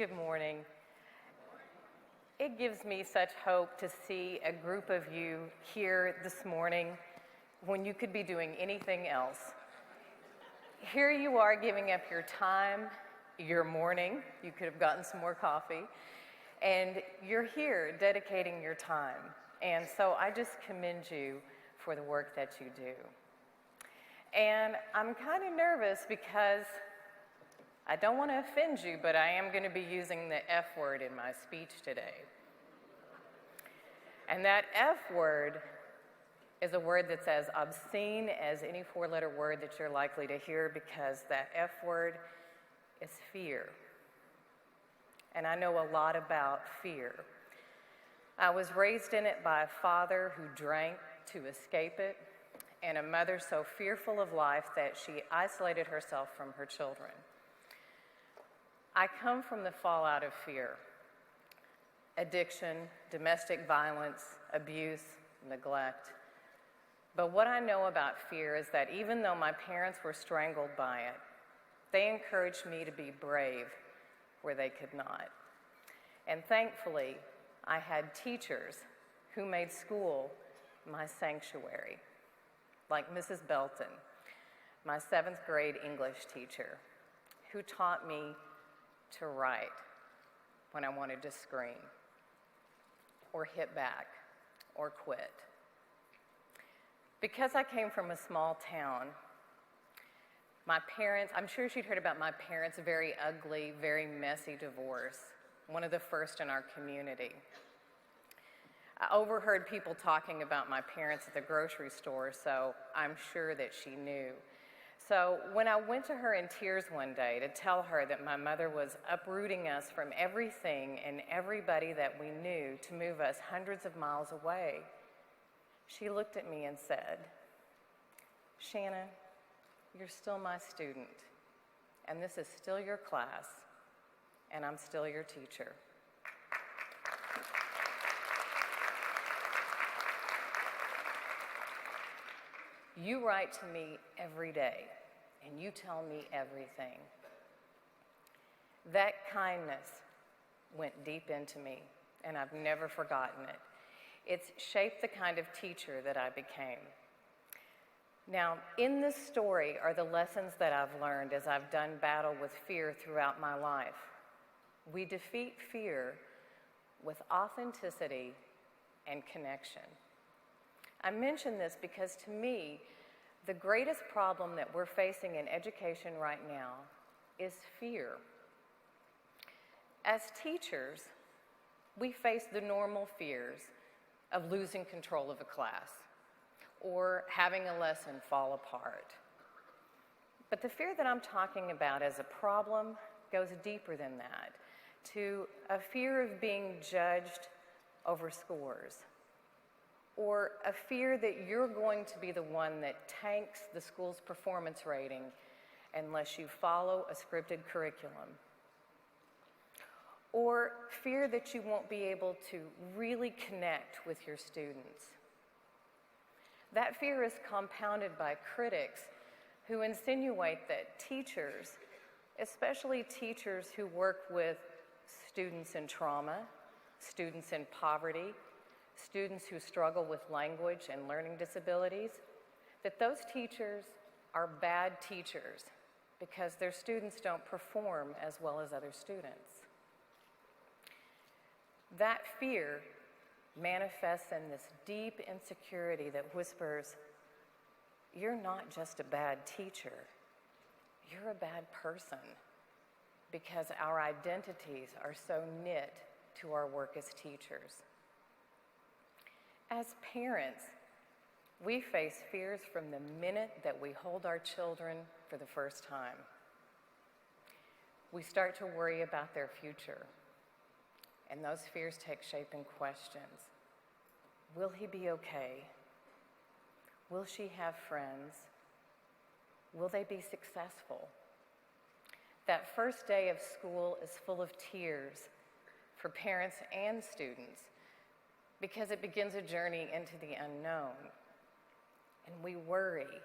Good morning. It gives me such hope to see a group of you here this morning when you could be doing anything else. Here you are giving up your time, your morning, you could have gotten some more coffee, and you're here dedicating your time. And so I just commend you for the work that you do. And I'm kind of nervous because I don't want to offend you, but I am going to be using the F word in my speech today. And that F word is a word that's as obscene as any four-letter word that you're likely to hear, because that F word is fear. And I know a lot about fear. I was raised in it by a father who drank to escape it, and a mother so fearful of life that she isolated herself from her children. I come from the fallout of fear: addiction, domestic violence, abuse, neglect. But what I know about fear is that even though my parents were strangled by it, they encouraged me to be brave where they could not. And thankfully, I had teachers who made school my sanctuary, like Mrs. Belton, my 7th grade English teacher, who taught me to write when I wanted to scream, or hit back, or quit. Because I came from a small town, my parents, I'm sure she'd heard about my parents' very ugly, very messy divorce, one of the first in our community. I overheard people talking about my parents at the grocery store, so I'm sure that she knew. So when I went to her in tears one day to tell her that my mother was uprooting us from everything and everybody that we knew to move us hundreds of miles away, she looked at me and said, "Shanna, you're still my student, and this is still your class, and I'm still your teacher." You write to me every day, and you tell me everything. That kindness went deep into me, and I've never forgotten it. It's shaped the kind of teacher that I became. Now, in this story are the lessons that I've learned as I've done battle with fear throughout my life. We defeat fear with authenticity and connection. I mention this because, to me, the greatest problem that we're facing in education right now is fear. As teachers, we face the normal fears of losing control of a class or having a lesson fall apart. But the fear that I'm talking about as a problem goes deeper than that, to a fear of being judged over scores, or a fear that you're going to be the one that tanks the school's performance rating unless you follow a scripted curriculum, or fear that you won't be able to really connect with your students. That fear is compounded by critics who insinuate that teachers, especially teachers who work with students in trauma, students in poverty, students who struggle with language and learning disabilities, that those teachers are bad teachers because their students don't perform as well as other students. That fear manifests in this deep insecurity that whispers, "You're not just a bad teacher, you're a bad person," because our identities are so knit to our work as teachers. As parents, we face fears from the minute that we hold our children for the first time. We start to worry about their future, and those fears take shape in questions. Will he be okay? Will she have friends? Will they be successful? That first day of school is full of tears for parents and students, because it begins a journey into the unknown. And we worry,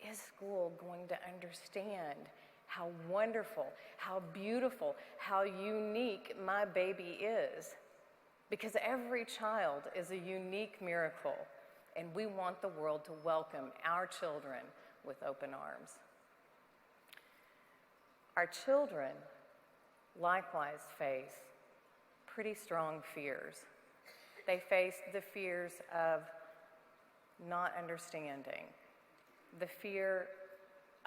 is school going to understand how wonderful, how beautiful, how unique my baby is. Because every child is a unique miracle, and we want the world to welcome our children with open arms. Our children likewise face pretty strong fears. They face the fears of not understanding, the fear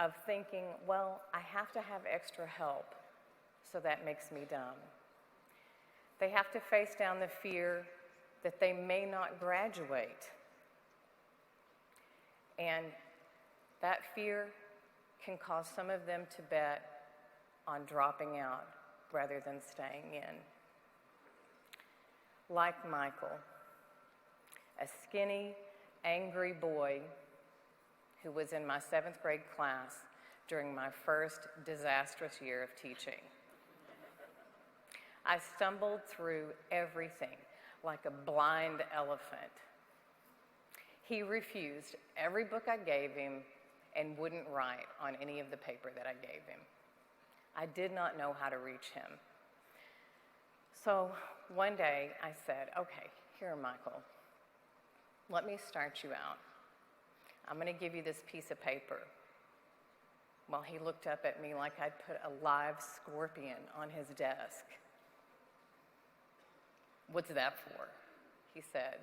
of thinking, well, I have to have extra help, so that makes me dumb. They have to face down the fear that they may not graduate. And that fear can cause some of them to bet on dropping out rather than staying in. Like Michael, a skinny, angry boy who was in my 7th grade class during my first disastrous year of teaching. I stumbled through everything like a blind elephant. He refused every book I gave him and wouldn't write on any of the paper that I gave him. I did not know how to reach him. So one day I said, okay, here, Michael, let me start you out. I'm going to give you this piece of paper. Well, he looked up at me like I'd put a live scorpion on his desk. What's that for? He said.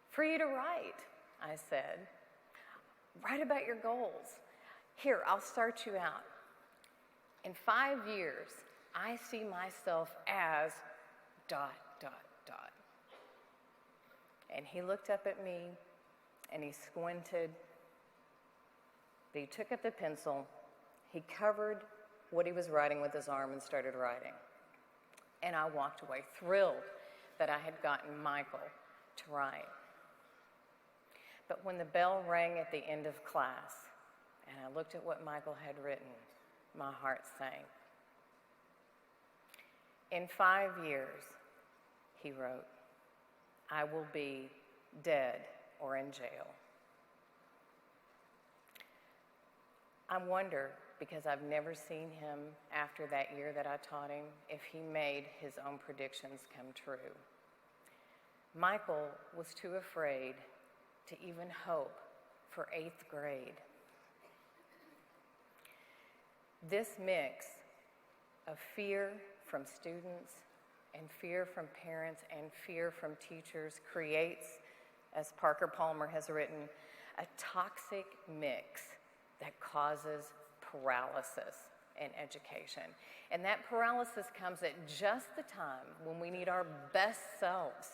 For you to write, I said. Write about your goals. Here, I'll start you out. In 5 years, I see myself as ... And he looked up at me and he squinted. But he took up the pencil, he covered what he was writing with his arm and started writing. And I walked away thrilled that I had gotten Michael to write. But when the bell rang at the end of class and I looked at what Michael had written, my heart sank. In 5 years, he wrote, I will be dead or in jail. I wonder, because I've never seen him after that year that I taught him, if he made his own predictions come true. Michael was too afraid to even hope for 8th grade. This mix of fear from students and fear from parents and fear from teachers creates, as Parker Palmer has written, a toxic mix that causes paralysis in education. And that paralysis comes at just the time when we need our best selves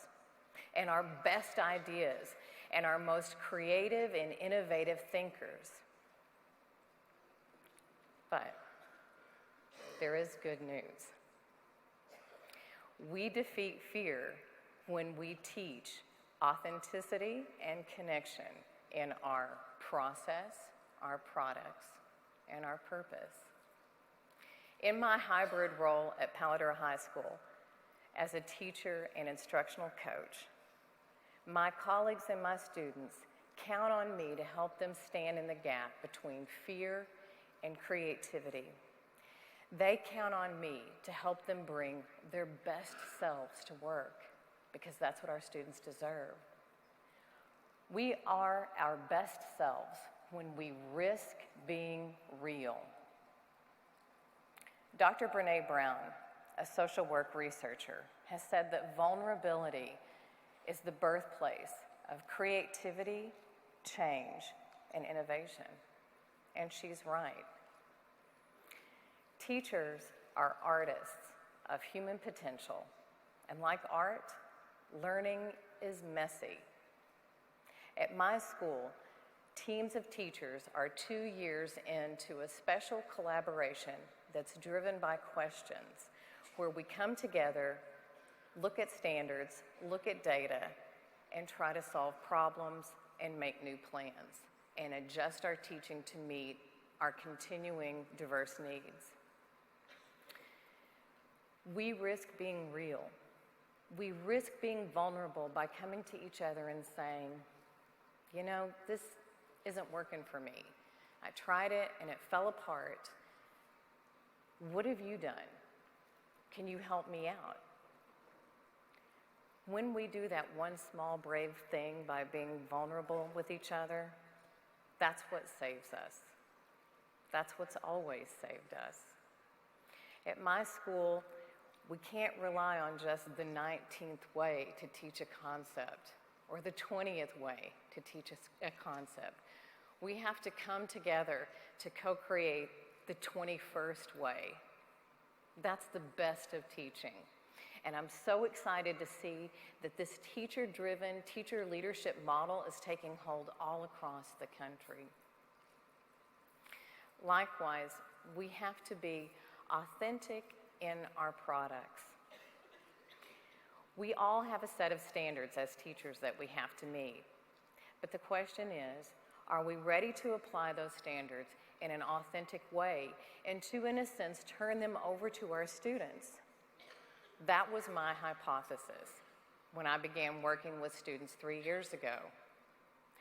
and our best ideas and our most creative and innovative thinkers. But there is good news. We defeat fear when we teach authenticity and connection in our process, our products, and our purpose. In my hybrid role at Palo Duro High School as a teacher and instructional coach, my colleagues and my students count on me to help them stand in the gap between fear and creativity. They count on me to help them bring their best selves to work, because that's what our students deserve. We are our best selves when we risk being real. Dr. Brené Brown, a social work researcher, has said that vulnerability is the birthplace of creativity, change, and innovation. And she's right. Teachers are artists of human potential, and like art, learning is messy. At my school, teams of teachers are 2 years into a special collaboration that's driven by questions, where we come together, look at standards, look at data, and try to solve problems and make new plans, and adjust our teaching to meet our continuing diverse needs. We risk being real. We risk being vulnerable by coming to each other and saying, you know, this isn't working for me. I tried it and it fell apart, What have you done? Can you help me out? When we do that one small brave thing by being vulnerable with each other, that's what saves us. That's what's always saved us. At my school, we can't rely on just the 19th way to teach a concept or the 20th way to teach a concept. We have to come together to co-create the 21st way. That's the best of teaching. And I'm so excited to see that this teacher-driven, teacher leadership model is taking hold all across the country. Likewise, we have to be authentic in our products. We all have a set of standards as teachers that we have to meet. But the question is, are we ready to apply those standards in an authentic way and to, in a sense, turn them over to our students? That was my hypothesis when I began working with students 3 years ago.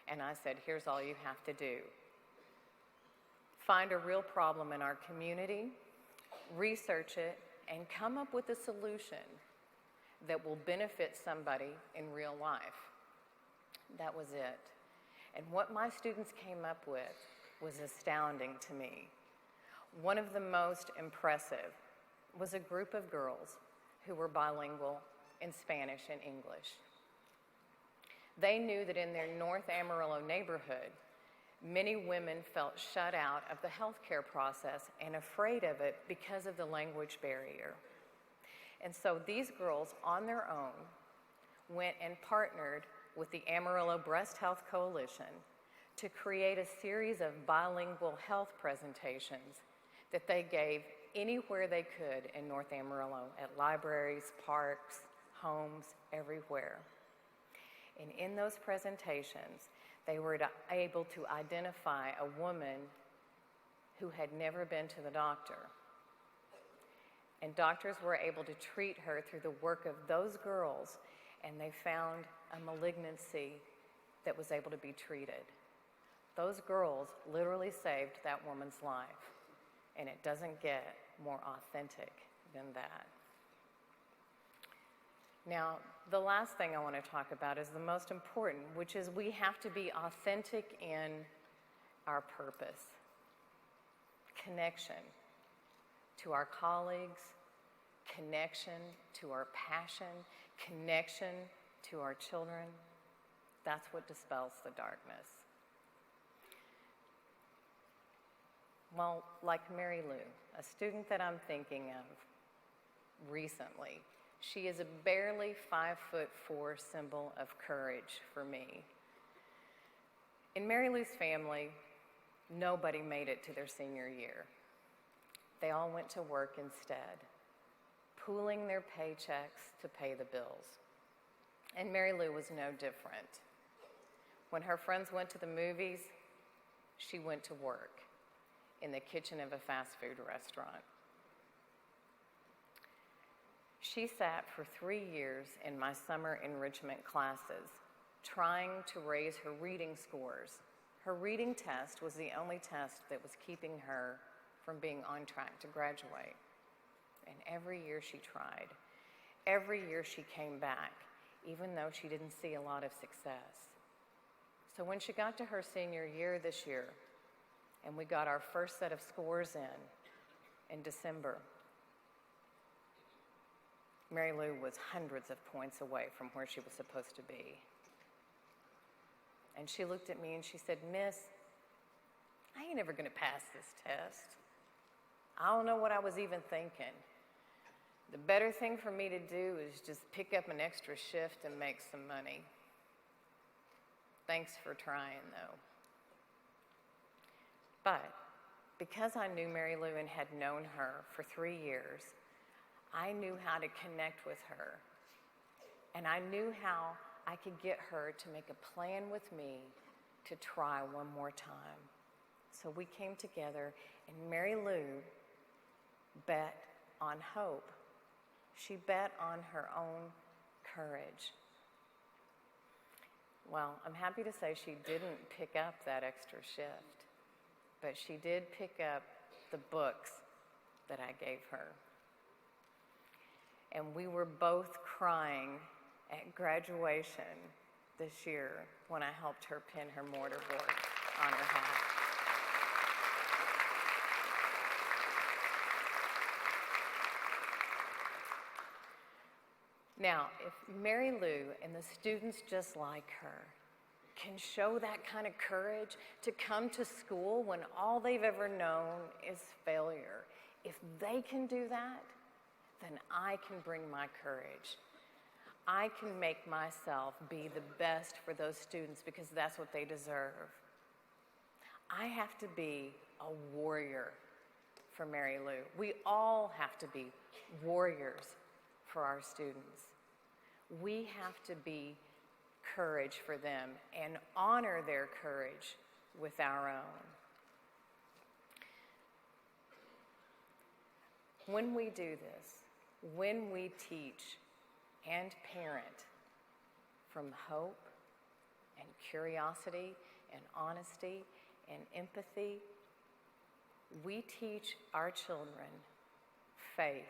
And I said, here's all you have to do. Find a real problem in our community, research it, and come up with a solution that will benefit somebody in real life. That was it. And what my students came up with was astounding to me. One of the most impressive was a group of girls who were bilingual in Spanish and English. They knew that in their North Amarillo neighborhood, many women felt shut out of the healthcare process and afraid of it because of the language barrier. And so these girls, on their own, went and partnered with the Amarillo Breast Health Coalition to create a series of bilingual health presentations that they gave anywhere they could in North Amarillo, at libraries, parks, homes, everywhere. And in those presentations, they were able to identify a woman who had never been to the doctor. And doctors were able to treat her through the work of those girls, and they found a malignancy that was able to be treated. Those girls literally saved that woman's life, and it doesn't get more authentic than that. Now, the last thing I want to talk about is the most important, which is we have to be authentic in our purpose. Connection to our colleagues, connection to our passion, connection to our children. That's what dispels the darkness. Well, like Mary Lou, a student that I'm thinking of recently, she is a barely 5'4" symbol of courage for me. In Mary Lou's family, nobody made it to their senior year. They all went to work instead, pooling their paychecks to pay the bills. And Mary Lou was no different. When her friends went to the movies, she went to work in the kitchen of a fast food restaurant. She sat for 3 years in my summer enrichment classes, trying to raise her reading scores. Her reading test was the only test that was keeping her from being on track to graduate. And every year she tried. Every year she came back, even though she didn't see a lot of success. So when she got to her senior year this year, and we got our first set of scores in December, Mary Lou was hundreds of points away from where she was supposed to be. And she looked at me and she said, "Miss, I ain't ever gonna pass this test. I don't know what I was even thinking. The better thing for me to do is just pick up an extra shift and make some money. Thanks for trying, though." But because I knew Mary Lou and had known her for 3 years, I knew how to connect with her. And I knew how I could get her to make a plan with me to try one more time. So we came together, and Mary Lou bet on hope. She bet on her own courage. Well, I'm happy to say she didn't pick up that extra shift, but she did pick up the books that I gave her. And we were both crying at graduation this year when I helped her pin her mortarboard on her hat. Now, if Mary Lou and the students just like her can show that kind of courage to come to school when all they've ever known is failure, if they can do that, then I can bring my courage. I can make myself be the best for those students because that's what they deserve. I have to be a warrior for Mary Lou. We all have to be warriors for our students. We have to be courage for them and honor their courage with our own. When we do this, when we teach and parent from hope and curiosity and honesty and empathy, we teach our children faith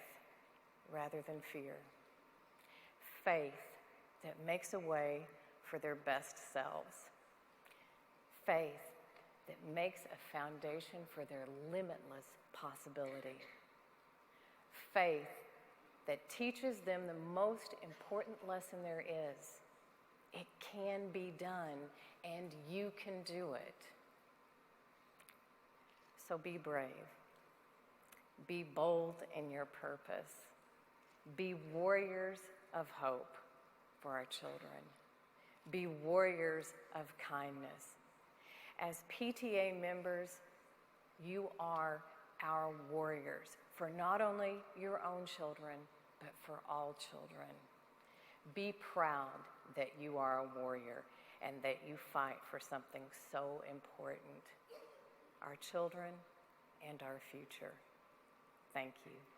rather than fear. Faith that makes a way for their best selves. Faith that makes a foundation for their limitless possibility. Faith that teaches them the most important lesson there is. It can be done, and you can do it. So be brave. Be bold in your purpose. Be warriors of hope for our children. Be warriors of kindness. As PTA members, you are our warriors for not only your own children, but for all children. Be proud that you are a warrior and that you fight for something so important, our children and our future. Thank you.